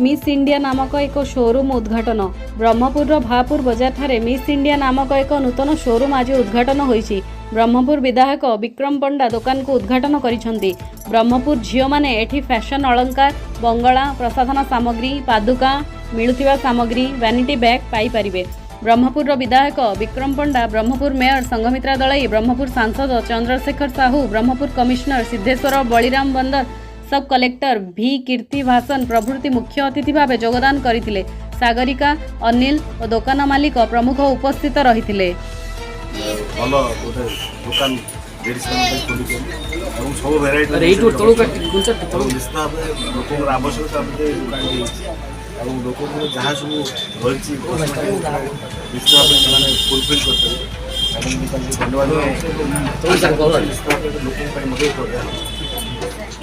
Miss India नामक एक showroom उद्घाटन। ब्रह्मपुर भापुर बजार ठारे मिस इंडिया नामक एक नूतन शोरूम आज उद्घाटन होईछि। ब्रह्मपुर विधायक विक्रम पंडा दुकान को उद्घाटन करिसेंती। ब्रह्मपुर झियो माने एठी फैशन अलंकार, बंगला, प्रसाधन सामग्री, पादुका, मिलुथिबा सामग्री, वैनिटी बैग पाई परिबे। ब्रह्मपुर विधायक विक्रम पंडा, ब्रह्मपुर मेयर संघमित्रा दलाई, ब्रह्मपुर सांसद चंद्रशेखर साहू, ब्रह्मपुर कमिश्नर सिद्धेश्वर बलिराम बंदर, सब कलेक्टर भी कीर्ति भाषण प्रभृति मुख्य अतिथि भाव योगदान करथिले। सागरिका, अनिल और दुकान मालिक प्रमुख उपस्थित रहिथिले। भल गोटे दुकान सब भेराइटी निश्चित भाव लोक आवश्यकता दुकान लोक जहाँ सब रही निश्चित भाव फुलफिल करते धन्यवाद लोक मदद कर